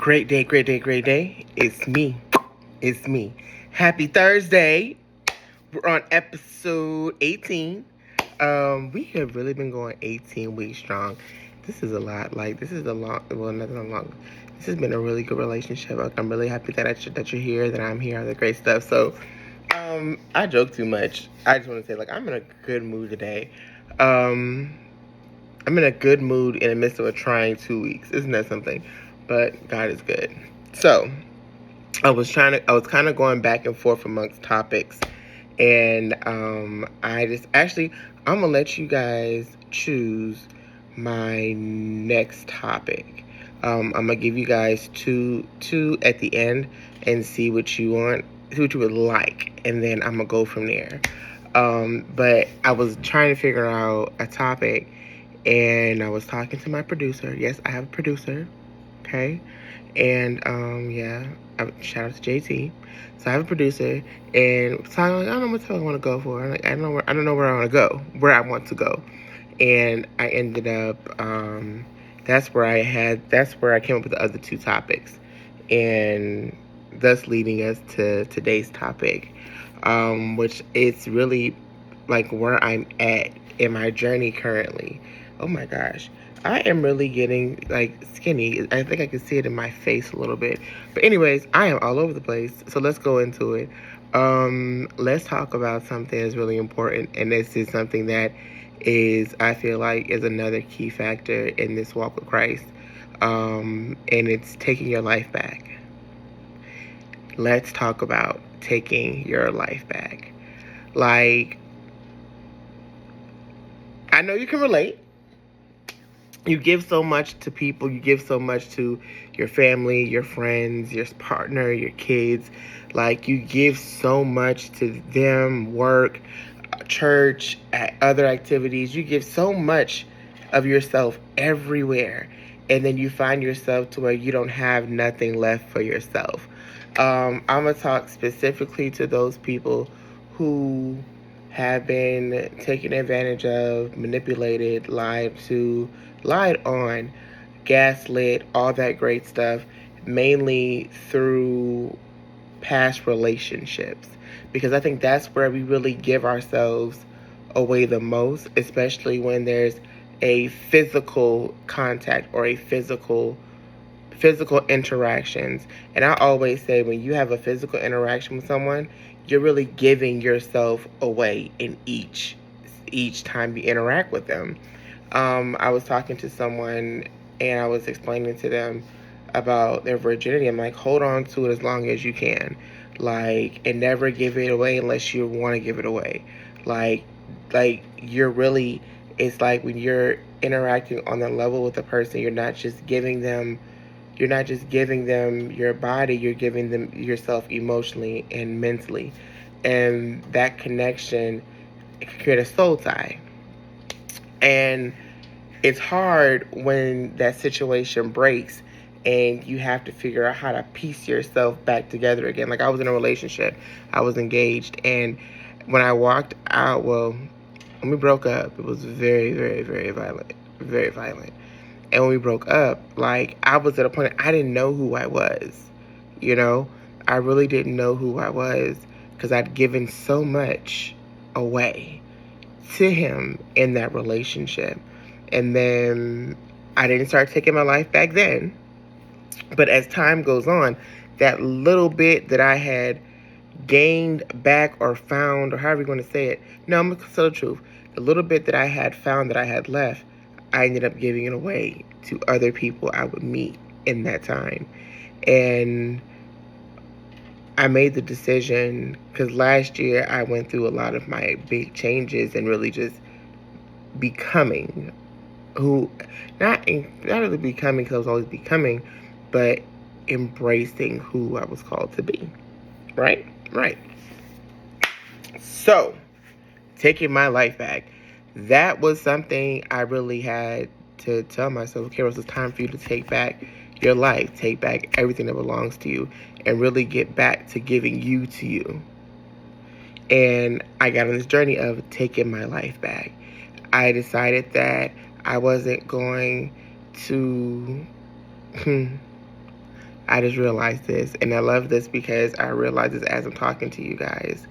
Great day, great day, great day. It's me. It's me. Happy Thursday. We're on episode 18. We have really been going 18 weeks strong. This is a lot. This is a long, well, not that long. This has been a really good relationship. I'm really happy that you're here, that I'm here, all the great stuff. So, I joke too much. I just want to say, I'm in a good mood today. Um, I'm in a good mood in the midst of a trying 2 weeks. Isn't that something? But God is good. So, I was kind of going back and forth amongst topics. And I'm going to let you guys choose my next topic. I'm going to give you guys two at the end and see what you want, see what you would like. And then I'm going to go from there. But I was trying to figure out a topic, and I was talking to my producer. Yes, I have a producer. Okay. And shout out to JT. So I have a producer, and so I don't know what I want to go for. I don't know where I want to go, where I want to go. And I ended up that's where I came up with the other two topics, and thus leading us to today's topic, which is really where I'm at in my journey currently. Oh my gosh. I am really getting skinny. I think I can see it in my face a little bit. But anyways, I am all over the place. So let's go into it. Let's talk about something that's really important. And this is something that I feel like is another key factor in this walk with Christ. And it's taking your life back. Let's talk about taking your life back. I know you can relate. You give so much to people. You give so much to your family, your friends, your partner, your kids. You give so much to them, work, church, other activities. You give so much of yourself everywhere. And then you find yourself to where you don't have nothing left for yourself. I'm going to talk specifically to those people who have been taken advantage of, manipulated, lied on, gaslit, all that great stuff, mainly through past relationships. Because I think that's where we really give ourselves away the most, especially when there's a physical contact or a physical interactions. And I always say, when you have a physical interaction with someone, you're really giving yourself away in each time you interact with them. I was talking to someone, and I was explaining to them about their virginity. I'm like, hold on to it as long as you can. And never give it away unless you want to give it away. It's like when you're interacting on the level with a person, you're not just giving them your body, you're giving them yourself emotionally and mentally. And that connection, it can create a soul tie. And it's hard when that situation breaks and you have to figure out how to piece yourself back together again. I was in a relationship, I was engaged, and when I walked out, when we broke up, it was very, very, very violent. Very violent. And when we broke up, I was at a point, I didn't know who I was. I really didn't know who I was because I'd given so much away to him in that relationship. And then I didn't start taking my life back then. But as time goes on, that little bit that I had gained back or found, or however you want to say it, no, I'm going to tell the truth. The little bit that I had found, that I had left, I ended up giving it away to other people I would meet in that time. And I made the decision, because last year I went through a lot of my big changes and really just becoming not really becoming, because I was always becoming, but embracing who I was called to be. Right? So, taking my life back. That was something I really had to tell myself, okay, Rose, it's time for you to take back your life, take back everything that belongs to you, and really get back to giving you to you. And I got on this journey of taking my life back. I decided that I wasn't going to I just realized this, and I love this because I realized this as I'm talking to you guys.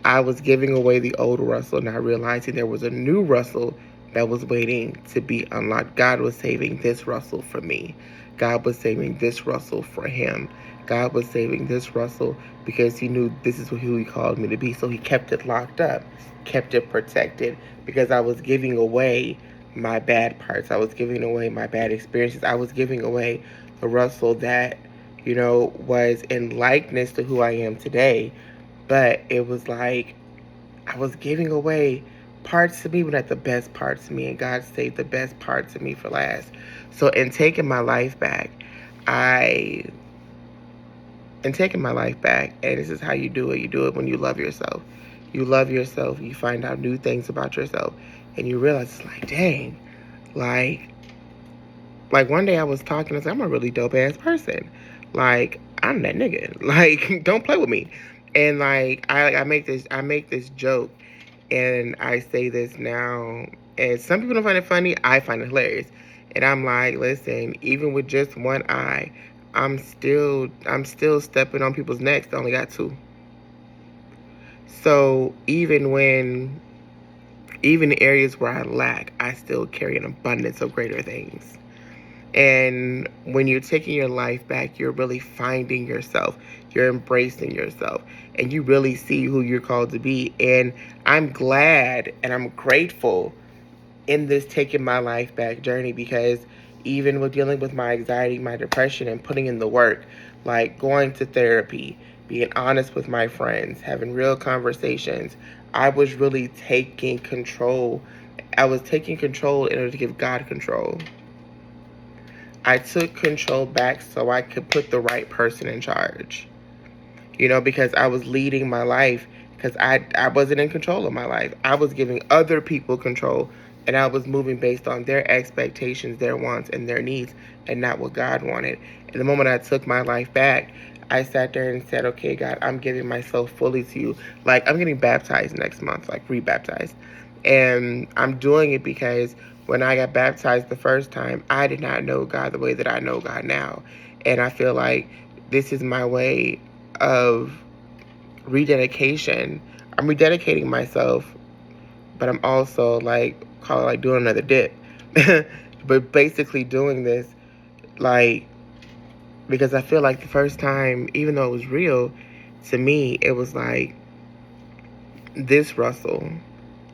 I was giving away the old Russell, not realizing there was a new Russell that was waiting to be unlocked. God was saving this Russell for me. God was saving this Russell for him. God was saving this Russell because he knew this is who he called me to be. So he kept it locked up, kept it protected, because I was giving away my bad parts. I was giving away my bad experiences. I was giving away the Russell that, was in likeness to who I am today. But it was like I was giving away parts of me, but not the best parts of me, and God saved the best parts of me for last. So in taking my life back, and this is how you do it. You do it when you love yourself. You love yourself. You find out new things about yourself, and you realize it's like, dang, like one day I was talking. I was like, I'm a really dope ass person. Like I'm that nigga. Like don't play with me. And like I make this joke, and I say this now, and some people don't find it funny. I find it hilarious. And I'm like, listen, even with just one eye, I'm still stepping on people's necks that only got two. So even in areas where I lack, I still carry an abundance of greater things. And when you're taking your life back, you're really finding yourself. You're embracing yourself. And you really see who you're called to be. And I'm glad and I'm grateful in this taking my life back journey, because even with dealing with my anxiety, my depression, and putting in the work, like going to therapy, being honest with my friends, having real conversations, I was really taking control. I was taking control in order to give God control. I took control back so I could put the right person in charge. Because I was leading my life, because I wasn't in control of my life. I was giving other people control, and I was moving based on their expectations, their wants, and their needs, and not what God wanted. And the moment I took my life back, I sat there and said, okay, God, I'm giving myself fully to you. Like, I'm getting baptized next month, like rebaptized. And I'm doing it because when I got baptized the first time, I did not know God the way that I know God now. And I feel like this is my way of rededication. I'm rededicating myself, but I'm also call it like doing another dip. But basically doing this like because I feel like the first time, even though it was real, to me it was like this Russell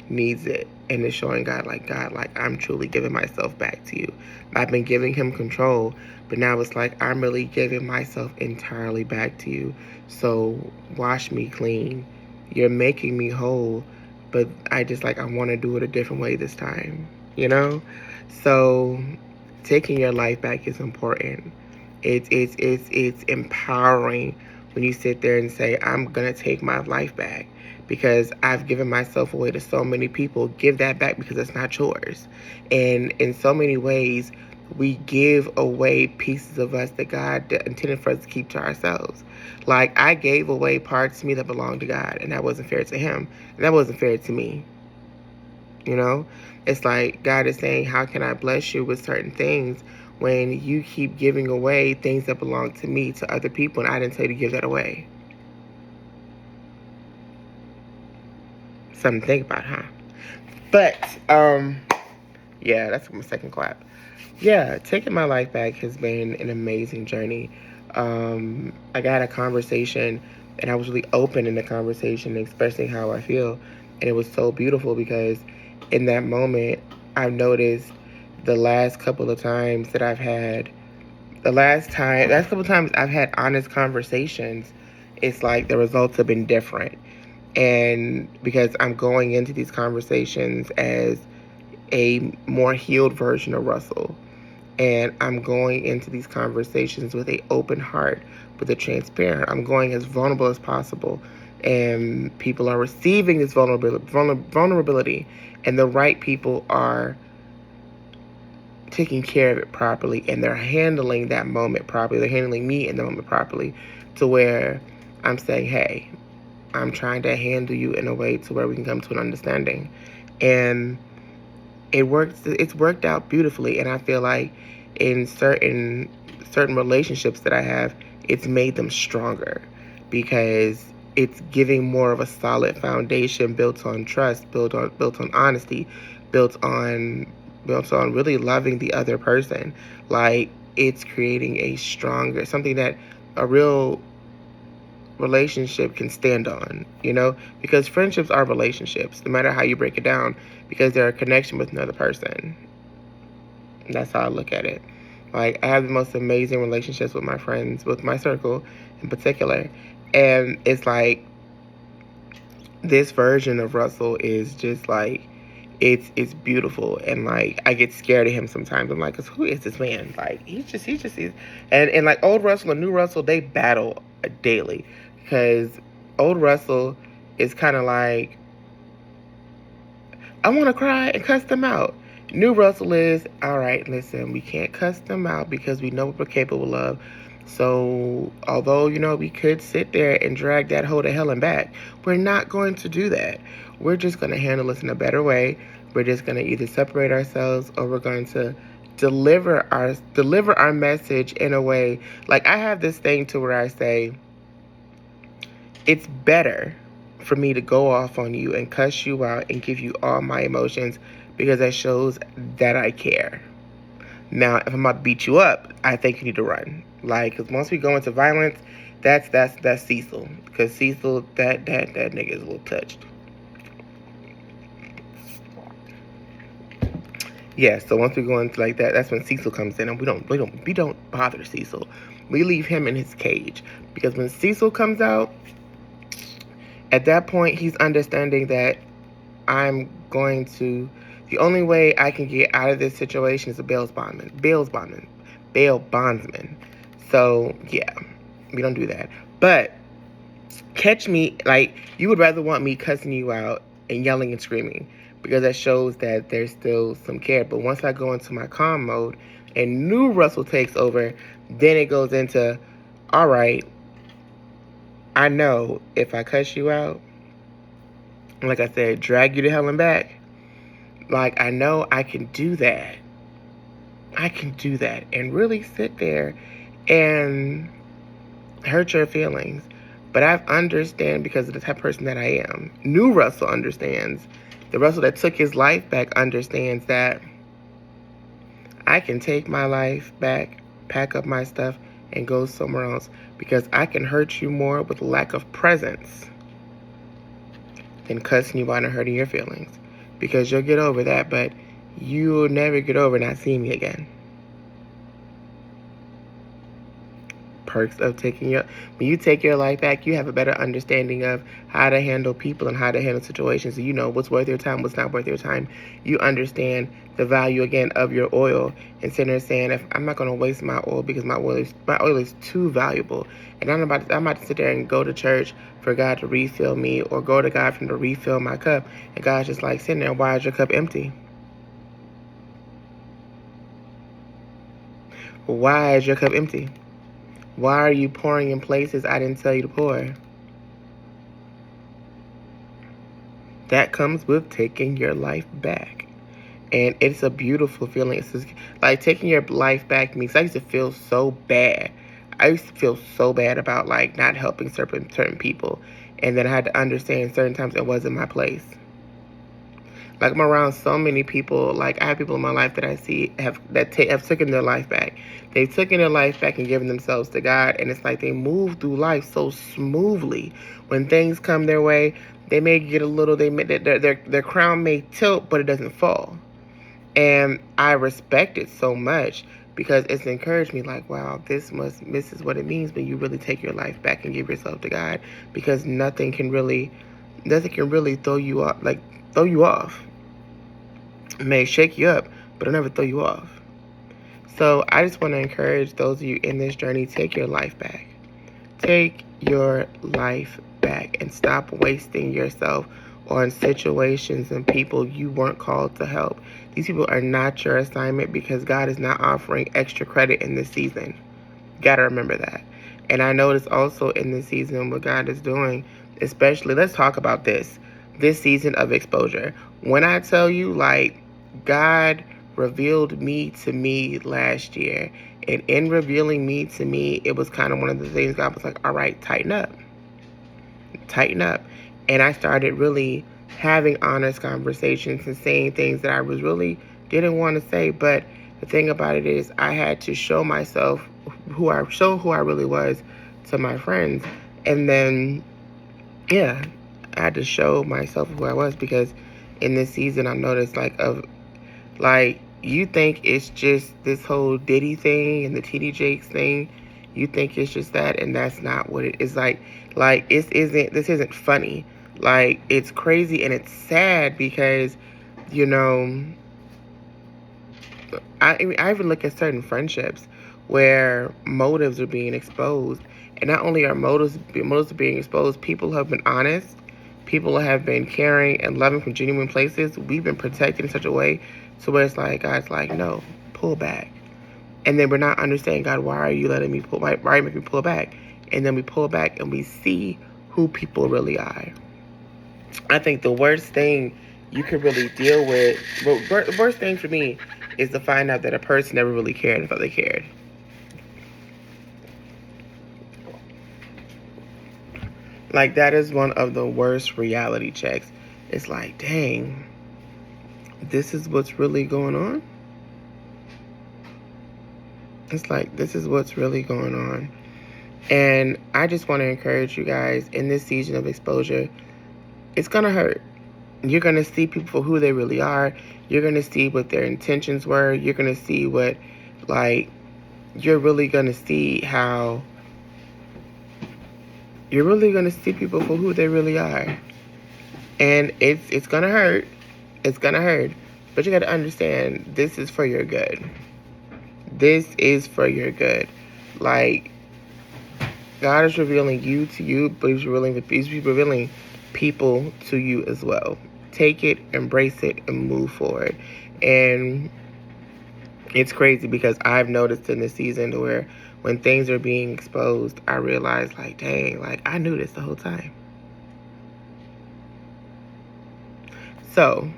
needs it, and it's showing God, like I'm truly giving myself back to you. I've been giving him control, but now it's like I'm really giving myself entirely back to you. So wash me clean. You're making me whole, but I want to do it a different way this time, So taking your life back is important. It's empowering when you sit there and say, I'm gonna take my life back because I've given myself away to so many people. Give that back because it's not yours. And in so many ways, we give away pieces of us that God intended for us to keep to ourselves. Like, I gave away parts of me that belonged to God, and that wasn't fair to him, and that wasn't fair to me. It's like God is saying, how can I bless you with certain things when you keep giving away things that belong to me to other people, and I didn't tell you to give that away? Something to think about, huh? But, yeah, that's my second clap. Yeah, taking my life back has been an amazing journey. I got a conversation, and I was really open in the conversation, expressing how I feel, and it was so beautiful because in that moment, I've noticed the last couple of times that last couple of times I've had honest conversations, it's like the results have been different. And because I'm going into these conversations as a more healed version of Russell. And I'm going into these conversations with an open heart, with a transparent. I'm going as vulnerable as possible. And people are receiving this vulnerability. And the right people are taking care of it properly. And they're handling that moment properly. They're handling me in the moment properly, to where I'm saying, hey, I'm trying to handle you in a way to where we can come to an understanding. And it's worked out beautifully. And I feel like in certain certain relationships that I have, it's made them stronger because it's giving more of a solid foundation built on trust, built on honesty, built on really loving the other person. Like, it's creating a stronger, something that a real relationship can stand on, because friendships are relationships, no matter how you break it down, because they're a connection with another person. That's how I look at it. Like, I have the most amazing relationships with my friends, with my circle in particular. And it's like, this version of Russell is just like, it's beautiful. And like, I get scared of him sometimes. I'm like, who is this man? Like, he just is. And like, old Russell and new Russell, they battle daily. Because old Russell is kind of like, I want to cry and cuss them out. New Russell is, all right, listen, we can't cuss them out because we know what we're capable of. So, although, we could sit there and drag that hoe to hell and back, we're not going to do that. We're just going to handle this in a better way. We're just going to either separate ourselves, or we're going to deliver our message in a way. Like, I have this thing to where I say, it's better for me to go off on you and cuss you out and give you all my emotions, because that shows that I care. Now, if I'm about to beat you up, I think you need to run. Like, because once we go into violence, that's Cecil. Because Cecil, that nigga is a little touched. Yeah, so once we go into like that, that's when Cecil comes in, and we don't bother Cecil. We leave him in his cage, because when Cecil comes out, at that point, he's understanding that the only way I can get out of this situation is a bail bondsman. So, yeah, we don't do that. But catch me, like, you would rather want me cussing you out and yelling and screaming, because that shows that there's still some care. But once I go into my calm mode and new Russell takes over, then it goes into, all right, I know if I cuss you out, like I said, drag you to hell and back, like, I know I can do that. And really sit there and hurt your feelings. But I understand, because of the type of person that I am. New Russell understands. The Russell that took his life back understands that I can take my life back, pack up my stuff, and go somewhere else, because I can hurt you more with lack of presence than cussing you out and hurting your feelings. Because you'll get over that, but you'll never get over not seeing me again. Perks of when you take your life back, you have a better understanding of how to handle people and how to handle situations. So you know what's worth your time, what's not worth your time. You understand the value, again, of your oil, and sitting there saying, if I'm not going to waste my oil, because my oil is too valuable, and I'm about to sit there and go to church for God to refill me, or go to God for him to refill my cup, and God's just like sitting there, why is your cup empty? Why is your cup empty? Why are you pouring in places I didn't tell you to pour? That comes with taking your life back. And it's a beautiful feeling. It's just, like, taking your life back means, I used to feel so bad. I used to feel so bad about, like, not helping certain people. And then I had to understand certain times it wasn't my place. Like, I'm around so many people. Like, I have people in my life that I see have taken their life back. They've taken their life back and given themselves to God. And it's like they move through life so smoothly. When things come their way, they may get their crown may tilt, but it doesn't fall. And I respect it so much, because it's encouraged me, like, wow, this is what it means when you really take your life back and give yourself to God. Because nothing can really throw you off. It may shake you up, but it'll never throw you off. So I just want to encourage those of you in this journey, take your life back. Take your life back and stop wasting yourself on situations and people you weren't called to help. These people are not your assignment, because God is not offering extra credit in this season. You gotta remember that. And I notice also in this season what God is doing, especially, let's talk about this season of exposure. When I tell you, like, God revealed me to me last year, And in revealing me to me, it was kind of one of the things God was like, all right, tighten up. Tighten up. And I started really having honest conversations and saying things that I was really didn't want to say. But the thing about it is I had to show myself who I really was to my friends. And then, yeah, I had to show myself who I was, because in this season I noticed you think it's just this whole Diddy thing and the TD Jakes thing. You think it's just that, and that's not what it is. This isn't funny. Like, it's crazy and it's sad because, you know, I even look at certain friendships where motives are being exposed, and not only are motives being exposed, people have been honest, people have been caring and loving from genuine places. We've been protected in such a way to where it's like God's like, no, pull back, and then we're not understanding, God, why are you letting me pull? Why are you making me pull back? And then we pull back and we see who people really are. I think the worst thing you could really deal with, the worst thing for me, is to find out that a person never really cared and thought they cared. Like, that is one of the worst reality checks. It's like, dang, this is what's really going on? It's like, this is what's really going on. And I just want to encourage you guys, in this season of exposure, it's going to hurt. You're going to see people for who they really are. You're going to see what their intentions were. You're going to see you're really going to see how, you're really going to see people for who they really are. And it's going to hurt. It's going to hurt. But you got to understand, this is for your good. This is for your good. Like, God is revealing you to you, but He's revealing people to you as well. Take it, embrace it, and move forward. And it's crazy because I've noticed in this season where when things are being exposed, I realize, like, dang, like, I knew this the whole time. So,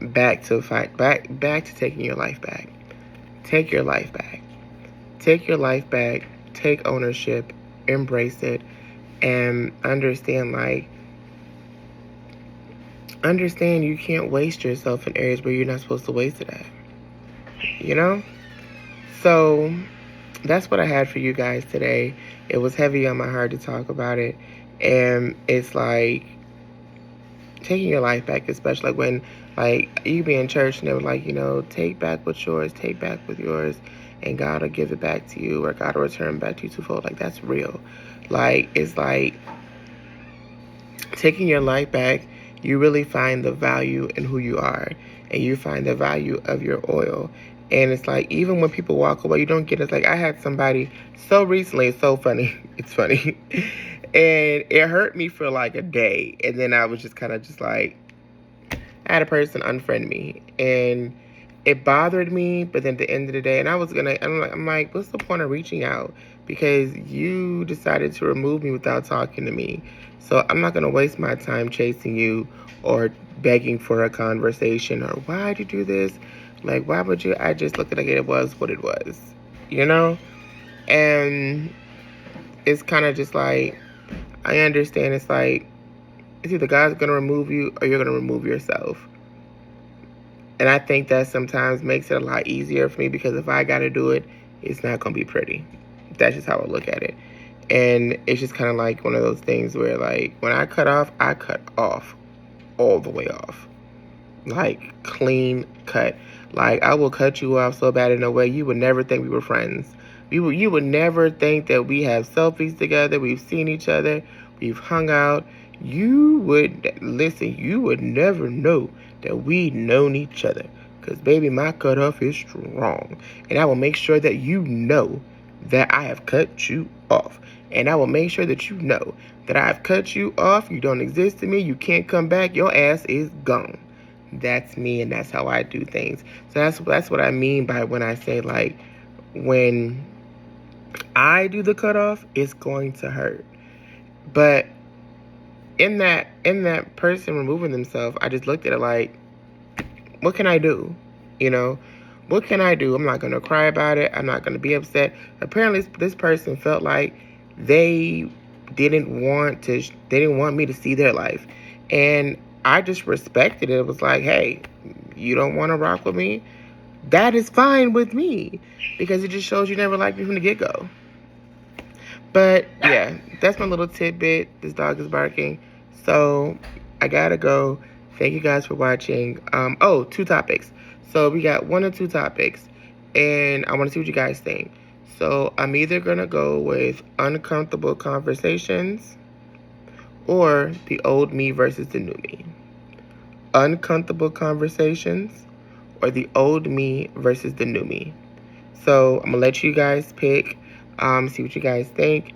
back to taking your life back. Take your life back. Take your life back. Take ownership. Embrace it. And understand you can't waste yourself in areas where you're not supposed to waste it at. You know? So, that's what I had for you guys today. It was heavy on my heart to talk about it. And it's like, taking your life back, especially when, you be in church and they were like, take back what's yours, take back what's yours, and God will give it back to you, or God will return back to you twofold. Like, that's real. It's like, taking your life back, you really find the value in who you are, and you find the value of your oil. And it's like, even when people walk away, you don't get it. Like, I had somebody so recently, it's so funny. It's funny. And it hurt me for like a day. And then I was just kind of just like, I had a person unfriend me. And it bothered me. But then at the end of the day, and I'm like, what's the point of reaching out? Because you decided to remove me without talking to me. So I'm not going to waste my time chasing you or begging for a conversation, or why'd you do this? Like, why would you? I just looked at it was what it was, And it's kind of just like, I understand it's like, it's either God's going to remove you or you're going to remove yourself. And I think that sometimes makes it a lot easier for me, because if I got to do it, it's not going to be pretty. That's just how I look at it. And it's just kind of like one of those things where, like, when I cut off all the way off. Like, clean cut. Like, I will cut you off so bad in a way you would never think we were friends. You would never think that we have selfies together, we've seen each other, we've hung out. You would never know that we'd known each other. Because, baby, my cutoff is strong. And I will make sure that you know that I have cut you off. And I will make sure that you know that I have cut you off. You don't exist to me. You can't come back. Your ass is gone. That's me, and that's how I do things. So that's what I mean by when I say, like, when I do the cutoff, it's going to hurt. But in that person removing themselves, I just looked at it like, what can I do? what can I do? I'm not going to cry about it. I'm not going to be upset. Apparently, this person felt like they didn't want me to see their life. And I just respected it. It was like, hey, you don't want to rock with me? That is fine with me, because it just shows you never liked me from the get-go. But yeah, that's my little tidbit. This dog is barking. So I gotta go. Thank you guys for watching. 2 topics. So we got 1 or 2 topics, and I want to see what you guys think. So I'm either gonna go with uncomfortable conversations or the old me versus the new me. Uncomfortable conversations or the old me versus the new me. So I'm gonna let you guys pick, see what you guys think.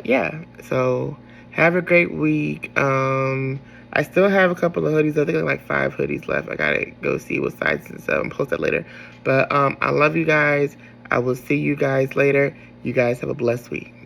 Yeah, so have a great week. I still have a couple of hoodies. I think like 5 hoodies left. I gotta go see what sizes and stuff. I'll post that later. But I love you guys. I will see you guys later. You guys have a blessed week.